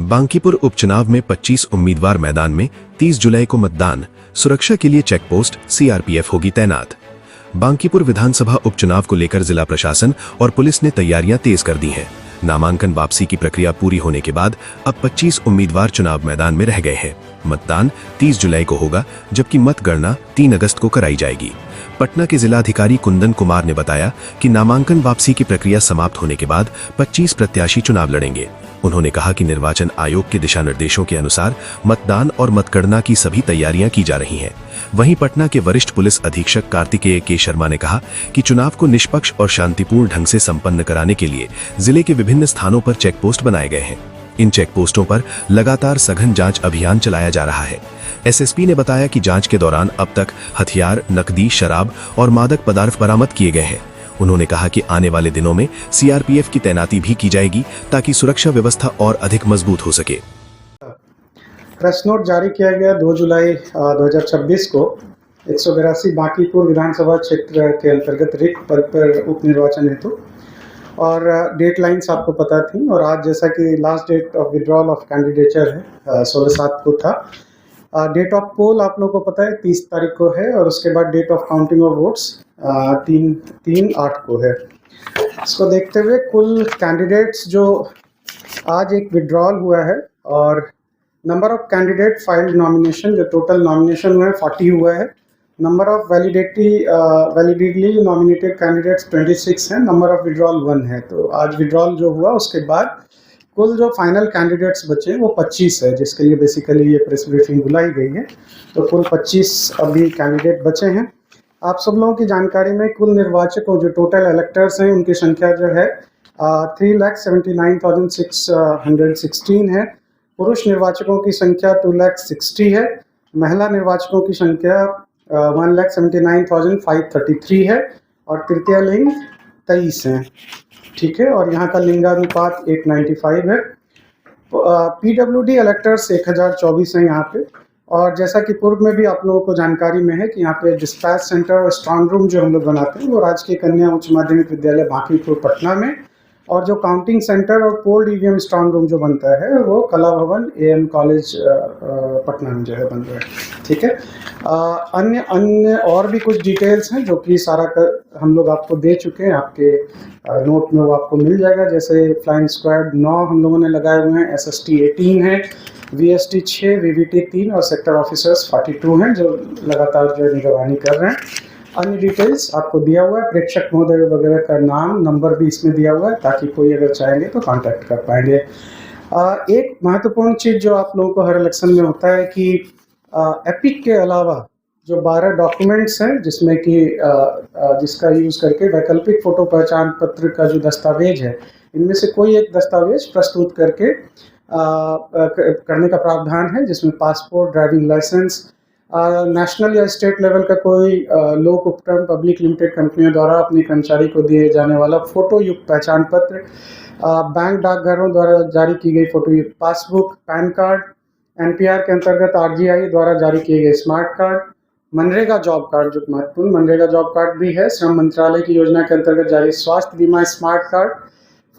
बांकीपुर उपचुनाव में 25 उम्मीदवार मैदान में 30 जुलाई को मतदान। सुरक्षा के लिए चेकपोस्ट सीआरपीएफ होगी तैनात। बांकीपुर विधानसभा उपचुनाव को लेकर जिला प्रशासन और पुलिस ने तैयारियां तेज कर दी हैं। नामांकन वापसी की प्रक्रिया पूरी होने के बाद अब 25 उम्मीदवार चुनाव मैदान में रह गए हैं। मतदान 30 जुलाई को होगा, जबकि मतगणना 3 अगस्त को कराई जाएगी। पटना के जिलाधिकारी कुंदन कुमार ने बताया कि नामांकन वापसी की प्रक्रिया समाप्त होने के बाद 25 प्रत्याशी चुनाव लड़ेंगे। उन्होंने कहा कि निर्वाचन आयोग के दिशा निर्देशों के अनुसार मतदान और मतगणना की सभी तैयारियां की जा रही हैं। वहीं पटना के वरिष्ठ पुलिस अधीक्षक कार्तिकेय के शर्मा ने कहा कि चुनाव को निष्पक्ष और शांतिपूर्ण ढंग से संपन्न कराने के लिए जिले के विभिन्न स्थानों पर चेकपोस्ट बनाए गए हैं। इन चेकपोस्टों पर लगातार सघन जांच अभियान चलाया जा रहा है। एसएसपी ने बताया कि जांच के दौरान अब तक हथियार, नकदी, शराब और मादक पदार्थ बरामद किए गए हैं। उन्होंने कहा कि आने वाले दिनों में सीआरपीएफ की तैनाती भी की जाएगी ताकि सुरक्षा व्यवस्था और अधिक मजबूत हो सके। प्रेस नोट जारी किया गया 2 जुलाई 2026 को 182 बांकीपुर विधानसभा क्षेत्र के अंतर्गत रिक्त पद पर उप निर्वाचन हेतु, और डेट लाइन्स आपको पता थी। और आज जैसा कि last date of withdrawal of candidature है 16/7 को था। डेट ऑफ पोल आप लोगों को पता है 30 तारीख को है, और उसके बाद date of counting of votes 3/8 को है। इसको देखते हुए कुल कैंडिडेट्स जो आज एक विड्रॉल हुआ है, और number of candidate filed nomination जो टोटल नॉमिनेशन हुआ है 40 हुआ है। नंबर ऑफ वैलिडिटली नॉमिनेटेड कैंडिडेट्स 26 हैं। नंबर ऑफ विड्रॉल 1 है। तो आज विड्रॉल जो हुआ उसके बाद कुल जो फाइनल कैंडिडेट्स बचे वो 25 है, जिसके लिए बेसिकली ये प्रेस ब्रीफिंग बुलाई गई है। तो कुल 25 अभी कैंडिडेट बचे हैं। आप सब लोगों की जानकारी में कुल निर्वाचकों जो टोटल इलेक्टर्स हैं उनकी संख्या जो है 3,79,616 है। पुरुष निर्वाचकों की संख्या 2,60,000 है। महिला निर्वाचकों की संख्या 1,79,533 है, और तृतीय लिंग 23 हैं। ठीक है, और यहाँ का लिंगानुपात 895 है। पीडब्ल्यूडी इलेक्टर्स 1024 हैं यहाँ पे। और जैसा कि पूर्व में भी आप लोगों को जानकारी में है कि यहाँ पे डिस्पैच सेंटर और स्ट्रांग रूम जो हम लोग बनाते हैं वो राजकीय कन्या उच्च माध्यमिक विद्यालय बांकीपुर पटना में, और जो काउंटिंग सेंटर और पोल ईवीएम स्ट्रांग रूम जो बनता है वो कला भवन एएन कॉलेज पटना में जो है बन रहा है। ठीक है, अन्य और भी कुछ डिटेल्स हैं जो कि सारा हम लोग आपको दे चुके हैं। आपके नोट में वो आपको मिल जाएगा। जैसे फ्लाइंग स्क्वाड 9 हम लोगों ने लगाए हुए हैं, एसएसटी 18 है, वीएसटी 6, वीवीटी 3 और सेक्टर ऑफिसर्स 42 हैं जो लगातार जो निगरानी कर रहे हैं। अन्य डिटेल्स आपको दिया हुआ है। प्रेक्षक महोदय वगैरह का नाम नंबर भी इसमें दिया हुआ है, ताकि कोई अगर चाहेंगे तो कांटेक्ट कर पाएंगे। एक महत्वपूर्ण चीज़ जो आप लोगों को हर इलेक्शन में होता है कि एपिक के अलावा जो 12 डॉक्यूमेंट्स हैं जिसमें कि जिसका यूज़ करके वैकल्पिक फ़ोटो पहचान पत्र का जो दस्तावेज है, इनमें से कोई एक दस्तावेज प्रस्तुत करके करने का प्रावधान है, जिसमें पासपोर्ट, ड्राइविंग लाइसेंस, नेशनल या स्टेट लेवल का कोई लोक उपक्रम पब्लिक लिमिटेड कंपनियों द्वारा अपने कर्मचारी को दिए जाने वाला फोटो युक्त पहचान पत्र, बैंक डाकघरों द्वारा जारी की गई फोटो युक्त पासबुक, पैन कार्ड, एनपीआर के अंतर्गत आरजीआई द्वारा जारी किए गए smart card, MNREGA job card जो महत्वपूर्ण मनरेगा जॉब कार्ड भी है, श्रम मंत्रालय की योजना के अंतर्गत जारी स्वास्थ्य बीमा स्मार्ट कार्ड,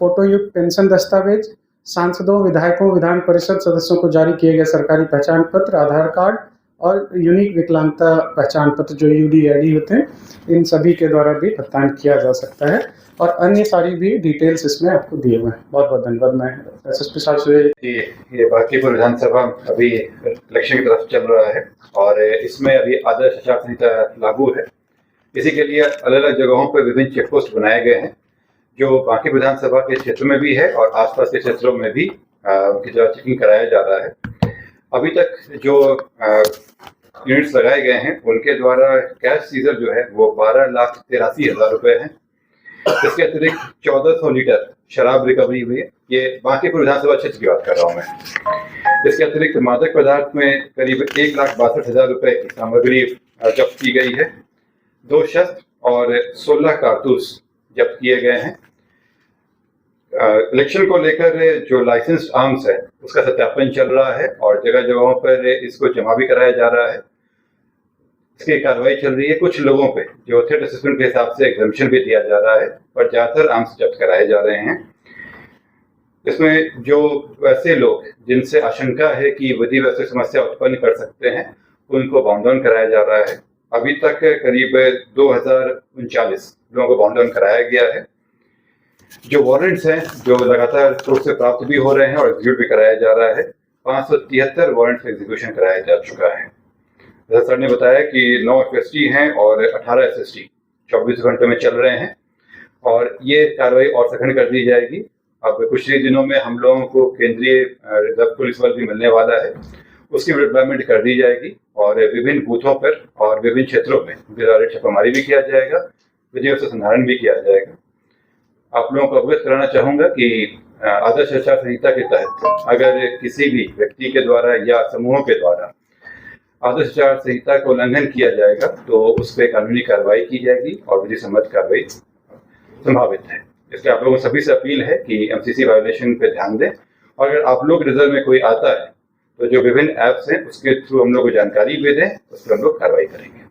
फोटो युक्त पेंशन दस्तावेज, सांसदों, विधायकों, विधान परिषद सदस्यों को जारी किए गए सरकारी पहचान पत्र, आधार कार्ड और यूनिक विकलांगता पहचान पत्र जो यूडीआईडी होते हैं, इन सभी के द्वारा भी भुगतान किया जा सकता है। और अन्य सारी भी डिटेल्स इसमें आपको दिए हुए हैं। बहुत बहुत धन्यवाद। मैं एसएसपी साहब से ये बांकीपुर विधानसभा अभी इलेक्शन की तरफ चल रहा है, और इसमें अभी आदर्श आचार संहिता लागू है। इसी के लिए अलग अलग जगहों पर विभिन्न चेकपोस्ट बनाए गए हैं, जो बांकी विधानसभा के क्षेत्र में भी है और आसपास के क्षेत्रों में भी उनकी जो चेकिंग कराया जा रहा है। अभी तक जो यूनिट्स लगाए गए हैं उनके द्वारा कैश सीजर जो है वो 12,83,000 रुपये है। इसके अतिरिक्त 1400 लीटर शराब रिकवरी हुई है। ये बांकीपुर विधानसभा क्षेत्र की बात कर रहा हूँ मैं। इसके अतिरिक्त मादक पदार्थ में करीब 1,62,000 रुपये की सामग्री जब्त की गई है। 2 शस्त्र और 16 कारतूस जब्त किए गए हैं। इलेक्शन को लेकर जो लाइसेंस्ड आर्म्स है उसका सत्यापन चल रहा है, और जगह जगहों पर इसको जमा भी कराया जा रहा है। इसकी कार्रवाई चल रही है। कुछ लोगों पे जो थ्रेट असेसमेंट के हिसाब से एग्जामिशन भी दिया जा रहा है, पर ज्यादातर आर्म्स जब्त कराए जा रहे हैं। इसमें जो वैसे लोग जिनसे आशंका है कि विधि व्यवस्था समस्या उत्पन्न कर सकते हैं उनको बाउंड डाउन कराया जा रहा है। अभी तक करीब 2039 लोगों को बाउंड डाउन कराया गया है। जो वारंट्स हैं जो लगातार कोर्ट से प्राप्त भी हो रहे हैं और एग्जीक्यूट भी कराया जा रहा है, 573 वारंट एग्जीक्यूशन कराया जा चुका है। जैसा सर ने बताया कि 9 एफएसटी हैं और 18 एसएसटी 24 घंटे में चल रहे हैं और ये कार्रवाई और सघन कर दी जाएगी। अब कुछ ही दिनों में हम लोगों को केंद्रीय रिजर्व पुलिस बल भी मिलने वाला है, उसकी डिप्लॉयमेंट कर दी जाएगी और विभिन्न बूथों पर और विभिन्न क्षेत्रों में छापामारी भी किया जाएगा, विधि व्यवस्था संधारण भी किया जाएगा। आप लोगों को अवगत कराना चाहूंगा कि आदर्श आचार संहिता के तहत अगर किसी भी व्यक्ति के द्वारा या समूहों के द्वारा आदर्श आचार संहिता का उल्लंघन किया जाएगा तो उस पर कानूनी कार्रवाई की जाएगी और विधि सम्मत कार्रवाई संभावित है। इसलिए आप लोगों सभी से अपील है कि एमसीसी वायोलेशन पे ध्यान दें और अगर आप लोग रिजर्व में कोई आता है तो जो विभिन्न ऐप्स हैं उसके थ्रू हम लोग को जानकारी भी दें, उस पर हम लोग कार्रवाई करेंगे।